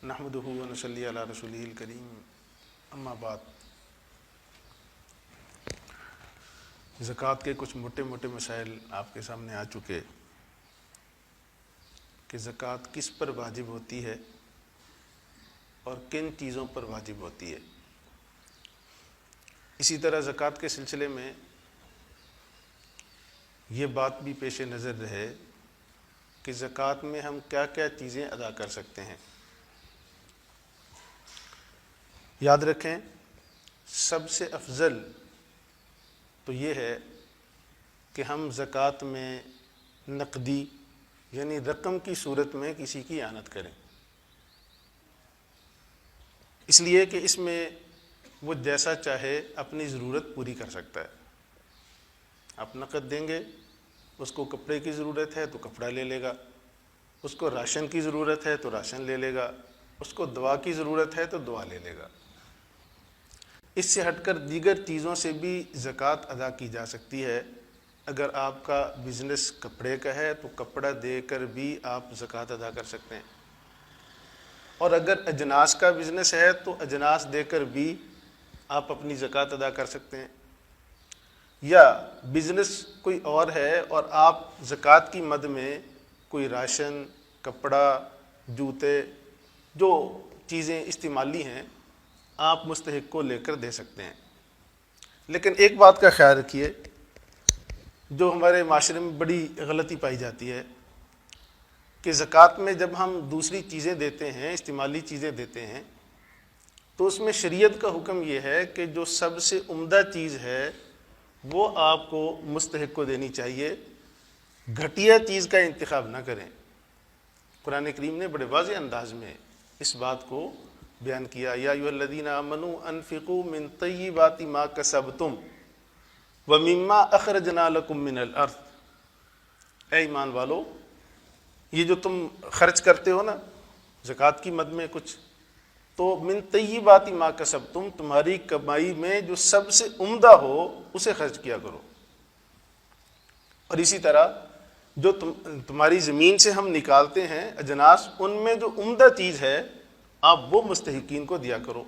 نحمدہ و نصلی علی رسولہ الکریم اما بعد۔ زکوٰۃ کے کچھ موٹے موٹے مسائل آپ کے سامنے آ چکے کہ زکوٰۃ کس پر واجب ہوتی ہے اور کن چیزوں پر واجب ہوتی ہے۔ اسی طرح زکوٰۃ کے سلسلے میں یہ بات بھی پیش نظر رہے کہ زکوٰۃ میں ہم کیا کیا چیزیں ادا کر سکتے ہیں۔ یاد رکھیں، سب سے افضل تو یہ ہے کہ ہم زکوٰۃ میں نقدی یعنی رقم کی صورت میں کسی کی اعانت کریں، اس لیے کہ اس میں وہ جیسا چاہے اپنی ضرورت پوری کر سکتا ہے۔ آپ نقد دیں گے، اس کو کپڑے کی ضرورت ہے تو کپڑا لے لے گا، اس کو راشن کی ضرورت ہے تو راشن لے لے گا، اس کو دوا کی ضرورت ہے تو دوا لے لے گا۔ اس سے ہٹ کر دیگر چیزوں سے بھی زکوٰۃ ادا کی جا سکتی ہے۔ اگر آپ کا بزنس کپڑے کا ہے تو کپڑا دے کر بھی آپ زکوٰۃ ادا کر سکتے ہیں، اور اگر اجناس کا بزنس ہے تو اجناس دے کر بھی آپ اپنی زکوٰۃ ادا کر سکتے ہیں۔ یا بزنس کوئی اور ہے اور آپ زکوٰۃ کی مد میں کوئی راشن، کپڑا، جوتے، جو چیزیں استعمالی ہیں آپ مستحق کو لے کر دے سکتے ہیں۔ لیکن ایک بات کا خیال رکھیے، جو ہمارے معاشرے میں بڑی غلطی پائی جاتی ہے کہ زکوٰۃ میں جب ہم دوسری چیزیں دیتے ہیں، استعمالی چیزیں دیتے ہیں، تو اس میں شریعت کا حکم یہ ہے کہ جو سب سے عمدہ چیز ہے وہ آپ کو مستحق کو دینی چاہیے، گھٹیا چیز کا انتخاب نہ کریں۔ قرآن کریم نے بڑے واضح انداز میں اس بات کو بیان کیا، یا ایھا الذین آمنوا انفقوا من طیبات ما کسبتم ومما اخرجنا لکم من الارض۔ اے ایمان والو، یہ جو تم خرچ کرتے ہو نا زکوٰۃ کی مد میں کچھ، تو من طیبات ما کسبتم، تمہاری کمائی میں جو سب سے عمدہ ہو اسے خرچ کیا کرو۔ اور اسی طرح جو تمہاری زمین سے ہم نکالتے ہیں اجناس، ان میں جو عمدہ چیز ہے آپ وہ مستحقین کو دیا کرو۔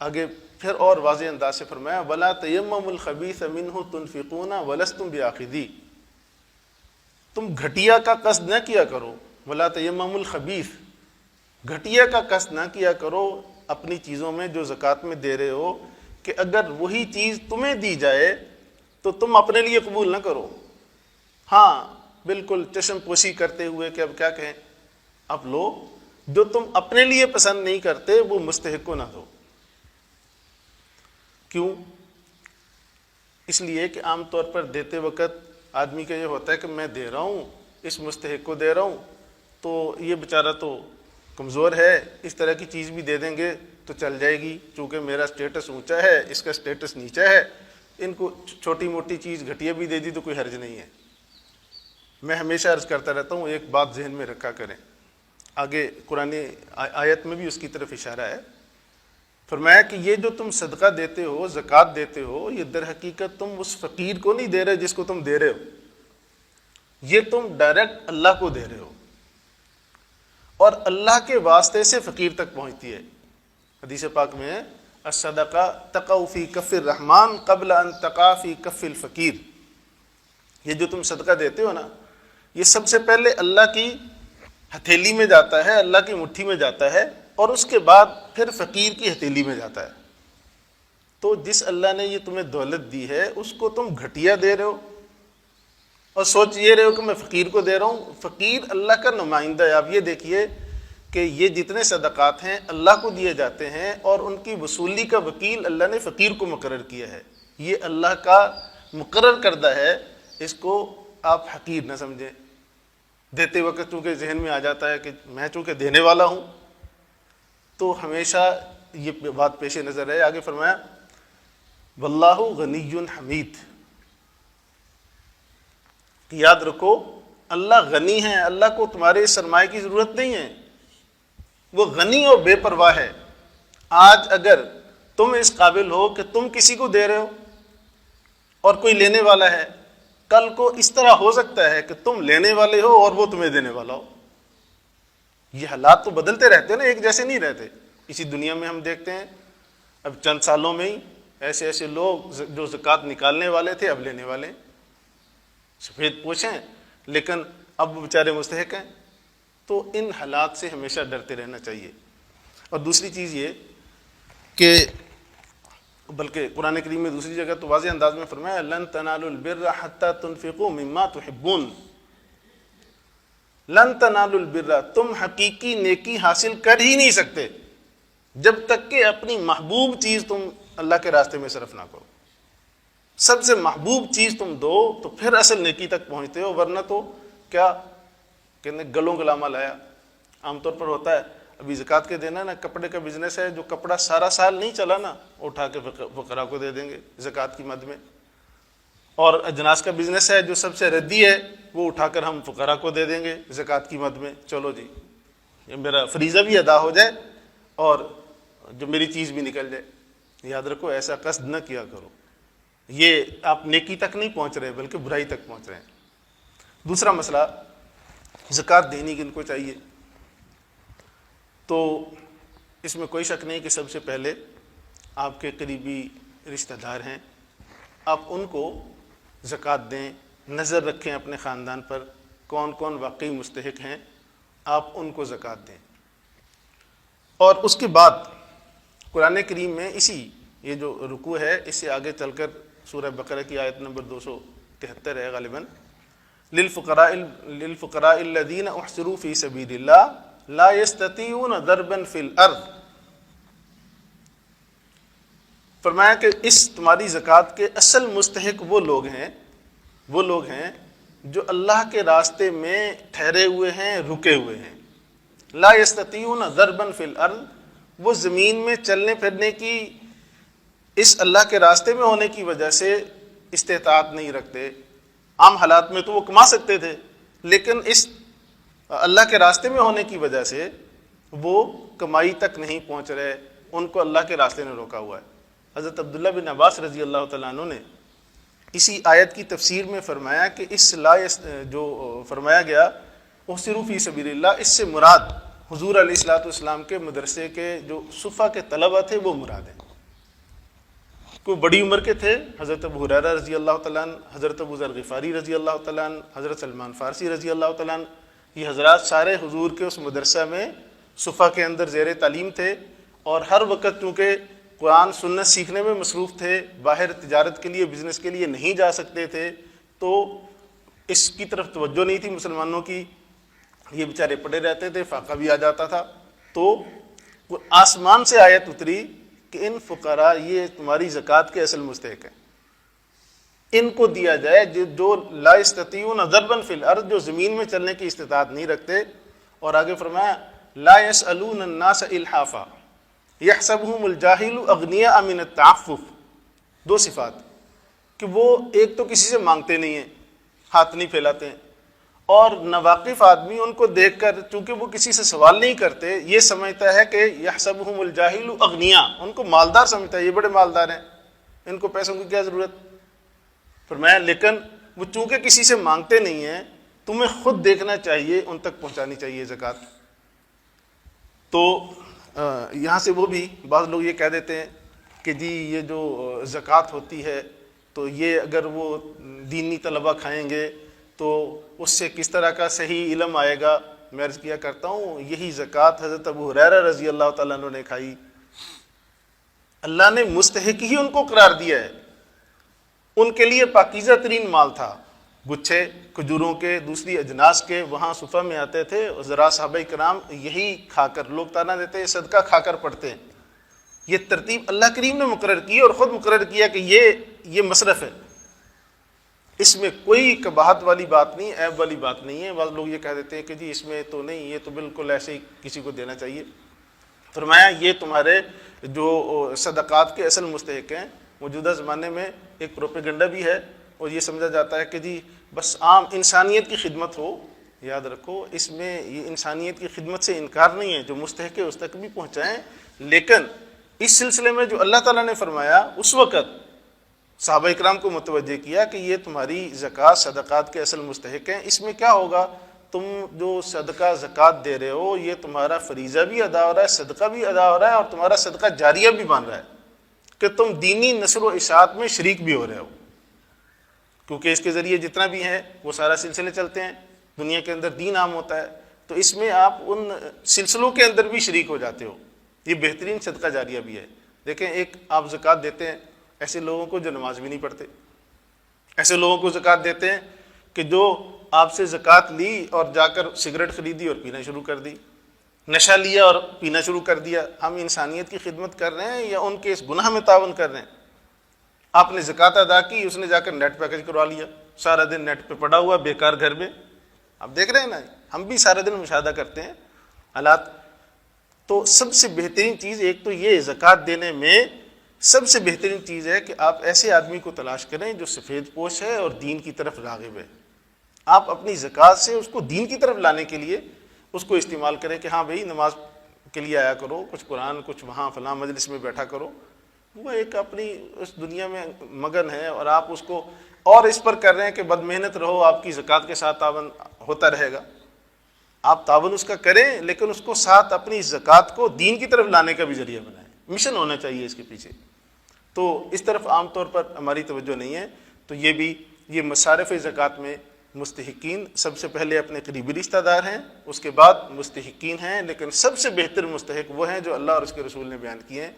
آگے پھر اور واضح انداز سے فرمایا، وَلَا تَيَمَّمُوا الْخَبِيثَ مِنْهُ تُنْفِقُونَ وَلَسْتُمْ بِآخِذِيهِ۔ تم گھٹیا کا قصد نہ کیا کرو، وَلَا تَيَمَّمُوا الْخَبِيثَ، گھٹیا کا قصد نہ کیا کرو اپنی چیزوں میں جو زکوٰۃ میں دے رہے ہو، کہ اگر وہی چیز تمہیں دی جائے تو تم اپنے لیے قبول نہ کرو۔ ہاں بالکل چشم پوشی کرتے ہوئے کہ اب کیا کہیں، اب لو، جو تم اپنے لیے پسند نہیں کرتے وہ مستحق کو نہ دو۔ کیوں؟ اس لیے کہ عام طور پر دیتے وقت آدمی کا یہ ہوتا ہے کہ میں دے رہا ہوں، اس مستحق کو دے رہا ہوں تو یہ بیچارہ تو کمزور ہے، اس طرح کی چیز بھی دے دیں گے تو چل جائے گی، چونکہ میرا سٹیٹس اونچا ہے اس کا سٹیٹس نیچا ہے، ان کو چھوٹی موٹی چیز گھٹیا بھی دے دی تو کوئی حرج نہیں ہے۔ میں ہمیشہ عرض کرتا رہتا ہوں، ایک بات ذہن میں رکھا کریں، آگے قرآن آیت میں بھی اس کی طرف اشارہ ہے۔ فرمایا کہ یہ جو تم صدقہ دیتے ہو، زکوٰۃ دیتے ہو، یہ در حقیقت تم اس فقیر کو نہیں دے رہے جس کو تم دے رہے ہو، یہ تم ڈائریکٹ اللہ کو دے رہے ہو، اور اللہ کے واسطے سے فقیر تک پہنچتی ہے۔ حدیث پاک میں ہے، الصدقہ تقع فی کف الرحمن قبل ان تقع فی کف الفقیر۔ یہ جو تم صدقہ دیتے ہو نا، یہ سب سے پہلے اللہ کی ہتھیلی میں جاتا ہے، اللہ کی مٹھی میں جاتا ہے، اور اس کے بعد پھر فقیر کی ہتھیلی میں جاتا ہے۔ تو جس اللہ نے یہ تمہیں دولت دی ہے اس کو تم گھٹیا دے رہے ہو اور سوچ یہ رہے ہو کہ میں فقیر کو دے رہا ہوں۔ فقیر اللہ کا نمائندہ ہے۔ آپ یہ دیکھیے کہ یہ جتنے صدقات ہیں اللہ کو دیے جاتے ہیں، اور ان کی وصولی کا وکیل اللہ نے فقیر کو مقرر کیا ہے۔ یہ اللہ کا مقرر کردہ ہے، اس کو آپ حقیر نہ سمجھیں۔ دیتے وقت چونکہ ذہن میں آ جاتا ہے کہ میں چونکہ دینے والا ہوں، تو ہمیشہ یہ بات پیش نظر ہے۔ آگے فرمایا، واللہ غنی حمید، یاد رکھو اللہ غنی ہے، اللہ کو تمہارے سرمایہ کی ضرورت نہیں ہے، وہ غنی اور بے پرواہ ہے۔ آج اگر تم اس قابل ہو کہ تم کسی کو دے رہے ہو اور کوئی لینے والا ہے، کل کو اس طرح ہو سکتا ہے کہ تم لینے والے ہو اور وہ تمہیں دینے والا ہو۔ یہ حالات تو بدلتے رہتے ہیں نا، ایک جیسے نہیں رہتے. اسی دنیا میں ہم دیکھتے ہیں اب چند سالوں میں ہی ایسے ایسے لوگ جو زکوٰۃ نکالنے والے تھے اب لینے والے ہیں، سفید پوش ہیں لیکن اب وہ بیچارے مستحق ہیں. تو ان حالات سے ہمیشہ ڈرتے رہنا چاہیے. اور دوسری چیز یہ کہ بلکہ قرآن کریم میں دوسری جگہ تو واضح انداز میں فرمایا لن تنالوا البر حتى تنفقوا مما تحبون. لن تنالوا البر، تم حقیقی نیکی حاصل کر ہی نہیں سکتے جب تک کہ اپنی محبوب چیز تم اللہ کے راستے میں صرف نہ کرو. سب سے محبوب چیز تم دو تو پھر اصل نیکی تک پہنچتے ہو، ورنہ تو کیا کہنے گلوں گلامہ لایا. عام طور پر ہوتا ہے ابھی زکوٰۃ کے دینا نا، کپڑے کا بزنس ہے، جو کپڑا سارا سال نہیں چلا نا اٹھا کے فقراء کو دے دیں گے زکوٰۃ کی مد میں. اور اجناس کا بزنس ہے جو سب سے ردی ہے وہ اٹھا کر ہم فقراء کو دے دیں گے زکوٰۃ کی مد میں. چلو جی یہ میرا فریضہ بھی ادا ہو جائے اور جو میری چیز بھی نکل جائے. یاد رکھو ایسا قصد نہ کیا کرو، یہ آپ نیکی تک نہیں پہنچ رہے بلکہ برائی تک پہنچ رہے ہیں. دوسرا مسئلہ زکوٰۃ دینی کن کو چاہیے. تو اس میں کوئی شک نہیں کہ سب سے پہلے آپ کے قریبی رشتہ دار ہیں، آپ ان کو زکوٰۃ دیں. نظر رکھیں اپنے خاندان پر کون کون واقعی مستحق ہیں، آپ ان کو زکوٰۃ دیں. اور اس کے بعد قرآن کریم میں اسی یہ جو رکوع ہے اس سے آگے چل کر سورہ بقرہ کی آیت نمبر 273 ہے غالباً، للفقراء الذین احصروا فی سبیل اللہ لا یستطیعون ضربا فی الارض. فرمایا کہ اس تمہاری زکوٰۃ کے اصل مستحق وہ لوگ ہیں جو اللہ کے راستے میں ٹھہرے ہوئے ہیں، رکے ہوئے ہیں. لا یستطیعون ضربا فی الارض، وہ زمین میں چلنے پھرنے کی اس اللہ کے راستے میں ہونے کی وجہ سے استطاعت نہیں رکھتے. عام حالات میں تو وہ کما سکتے تھے لیکن اس اللہ کے راستے میں ہونے کی وجہ سے وہ کمائی تک نہیں پہنچ رہے، ان کو اللہ کے راستے نے روکا ہوا ہے. حضرت عبداللہ بن عباس رضی اللہ تعالیٰ عنہ نے اسی آیت کی تفسیر میں فرمایا کہ اس جو فرمایا گیا احصروا فی سبیل اللہ، اس سے مراد حضور علیہ الصلوۃ والسلام کے مدرسے کے جو صفہ کے طلبہ تھے وہ مراد ہیں. کوئی بڑی عمر کے تھے، حضرت ابو ہریرہ رضی اللہ تعالیٰ عنہ، حضرت ابو ذر غفاری رضی اللہ تعالیٰ عنہ، حضرت سلمان فارسی رضی اللہ تعالیٰ عنہ. یہ حضرات سارے حضور کے اس مدرسہ میں صفہ کے اندر زیر تعلیم تھے اور ہر وقت چونکہ قرآن سنت سیکھنے میں مصروف تھے، باہر تجارت کے لیے بزنس کے لیے نہیں جا سکتے تھے، تو اس کی طرف توجہ نہیں تھی مسلمانوں کی. یہ بیچارے پڑے رہتے تھے، فاقہ بھی آ جاتا تھا. تو آسمان سے آیت اتری کہ ان فقراء یہ تمہاری زکوٰۃ کے اصل مستحق ہیں، ان کو دیا جائے جو لا یستطیعون ضربا فی الارض، جو زمین میں چلنے کی استطاعت نہیں رکھتے. اور آگے فرمایا لا یسألون الناس الحافا یحسبهم الجاہل اغنیاء من التعفف. دو صفات کہ وہ ایک تو کسی سے مانگتے نہیں ہیں، ہاتھ نہیں پھیلاتے ہیں، اور ناواقف آدمی ان کو دیکھ کر چونکہ وہ کسی سے سوال نہیں کرتے یہ سمجھتا ہے کہ یحسبهم الجاہل اغنیاء، ان کو مالدار سمجھتا ہے، یہ بڑے مالدار ہیں، ان کو پیسوں کی کیا ضرورت. فرمایا لیکن وہ چونکہ کسی سے مانگتے نہیں ہیں، تمہیں خود دیکھنا چاہیے، ان تک پہنچانی چاہیے زکوٰۃ. تو یہاں سے وہ بھی بعض لوگ یہ کہہ دیتے ہیں کہ جی یہ جو زکوٰۃ ہوتی ہے تو یہ اگر وہ دینی طلبہ کھائیں گے تو اس سے کس طرح کا صحیح علم آئے گا. میں عرض کیا کرتا ہوں یہی زکوٰۃ حضرت ابو ہریرہ رضی اللہ تعالیٰ عنہ نے کھائی. اللہ نے مستحق ہی ان کو قرار دیا ہے، ان کے لیے پاکیزہ ترین مال تھا. گچھے کھجوروں کے، دوسری اجناس کے وہاں صفہ میں آتے تھے، اور ذرا صحابہ کرام یہی کھا کر، لوگ تانا دیتے ہیں صدقہ کھا کر پڑھتے ہیں. یہ ترتیب اللہ کریم نے مقرر کی اور خود مقرر کیا کہ یہ مصرف ہے، اس میں کوئی قباحت والی بات نہیں، عیب والی بات نہیں ہے. بعض لوگ یہ کہہ دیتے ہیں کہ جی اس میں تو نہیں، یہ تو بالکل ایسے ہی کسی کو دینا چاہیے. فرمایا یہ تمہارے جو صدقات کے اصل مستحق ہیں. موجودہ زمانے میں ایک پروپیگنڈا بھی ہے اور یہ سمجھا جاتا ہے کہ جی بس عام انسانیت کی خدمت ہو. یاد رکھو اس میں یہ انسانیت کی خدمت سے انکار نہیں ہے، جو مستحق ہے اس تک بھی پہنچائیں. لیکن اس سلسلے میں جو اللہ تعالیٰ نے فرمایا اس وقت صحابہ اکرام کو متوجہ کیا کہ یہ تمہاری زکوٰۃ صدقات کے اصل مستحق ہیں. اس میں کیا ہوگا تم جو صدقہ زکوٰۃ دے رہے ہو یہ تمہارا فریضہ بھی ادا ہو رہا ہے، صدقہ بھی ادا ہو رہا ہے، اور تمہارا صدقہ جاریہ بھی بن رہا ہے کہ تم دینی نشر و اشاعت میں شریک بھی ہو رہے ہو، کیونکہ اس کے ذریعے جتنا بھی ہے وہ سارا سلسلے چلتے ہیں، دنیا کے اندر دین عام ہوتا ہے، تو اس میں آپ ان سلسلوں کے اندر بھی شریک ہو جاتے ہو، یہ بہترین صدقہ جاریہ بھی ہے۔ دیکھیں، ایک آپ زکوٰۃ دیتے ہیں ایسے لوگوں کو جو نماز بھی نہیں پڑھتے، ایسے لوگوں کو زکوٰۃ دیتے ہیں کہ جو آپ سے زکوٰۃ لی اور جا کر سگریٹ خریدی اور پینا شروع کر دی، نشہ لیا اور پینا شروع کر دیا۔ ہم انسانیت کی خدمت کر رہے ہیں یا ان کے اس گناہ میں تعاون کر رہے ہیں؟ آپ نے زکوٰۃ ادا کی، اس نے جا کر نیٹ پیکج کروا لیا، سارا دن نیٹ پہ پڑا ہوا بیکار گھر میں۔ آپ دیکھ رہے ہیں نا، ہم بھی سارا دن مشاہدہ کرتے ہیں حالات۔ تو سب سے بہترین چیز ایک تو یہ زکوٰۃ دینے میں سب سے بہترین چیز ہے کہ آپ ایسے آدمی کو تلاش کریں جو سفید پوش ہے اور دین کی طرف راغب ہے۔ آپ اپنی زکوٰۃ سے اس کو دین کی طرف لانے کے لیے اس کو استعمال کریں کہ ہاں بھئی نماز کے لیے آیا کرو، کچھ قرآن، کچھ وہاں فلاں مجلس میں بیٹھا کرو۔ وہ ایک اپنی اس دنیا میں مگن ہے اور آپ اس کو اور اس پر کر رہے ہیں کہ بد محنت رہو، آپ کی زکوٰۃ کے ساتھ تعاون ہوتا رہے گا۔ آپ تعاون اس کا کریں لیکن اس کو ساتھ اپنی زکوٰۃ کو دین کی طرف لانے کا بھی ذریعہ بنائیں، مشن ہونا چاہیے اس کے پیچھے۔ تو اس طرف عام طور پر ہماری توجہ نہیں ہے۔ تو یہ مصارف زکوٰۃ میں مستحقین سب سے پہلے اپنے قریبی رشتہ دار ہیں، اس کے بعد مستحقین ہیں، لیکن سب سے بہتر مستحق وہ ہیں جو اللہ اور اس کے رسول نے بیان کیے ہیں۔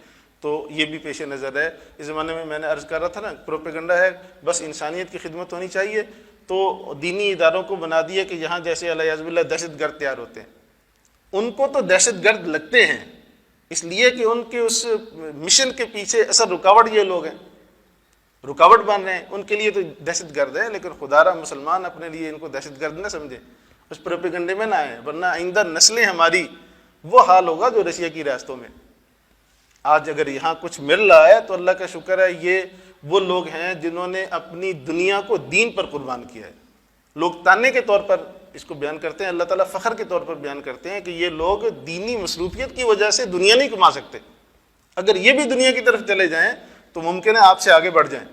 تو یہ بھی پیش نظر ہے۔ اس زمانے میں نے عرض کر رہا تھا نا، پروپیگنڈا ہے، بس انسانیت کی خدمت ہونی چاہیے، تو دینی اداروں کو بنا دیا کہ یہاں جیسے علیہ باللہ دہشت گرد تیار ہوتے ہیں۔ ان کو تو دہشت گرد لگتے ہیں اس لیے کہ ان کے اس مشن کے پیچھے اصل رکاوٹ یہ لوگ ہیں، رکاوٹ بن رہے ہیں، ان کے لیے تو دہشت گرد ہے، لیکن خدا را مسلمان اپنے لیے ان کو دہشت گرد نہ سمجھیں، اس پروپیگنڈے میں نہ آئیں، ورنہ آئندہ نسلیں ہماری وہ حال ہوگا جو رشیا کی ریاستوں میں۔ آج اگر یہاں کچھ مل رہا ہے تو اللہ کا شکر ہے، یہ وہ لوگ ہیں جنہوں نے اپنی دنیا کو دین پر قربان کیا ہے۔ لوگ تانے کے طور پر اس کو بیان کرتے ہیں، اللہ تعالیٰ فخر کے طور پر بیان کرتے ہیں کہ یہ لوگ دینی مصروفیت کی وجہ سے دنیا نہیں کما سکتے، اگر یہ بھی دنیا کی طرف چلے جائیں تو ممکن ہے آپ سے آگے بڑھ جائیں۔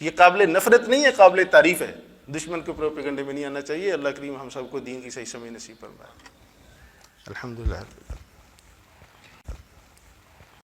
یہ قابل نفرت نہیں ہے، قابل تعریف ہے۔ دشمن کے پروپیگنڈے میں نہیں آنا چاہیے۔ اللہ کریم ہم سب کو دین کی صحیح سمجھ نصیب فرمائے۔ الحمدللہ۔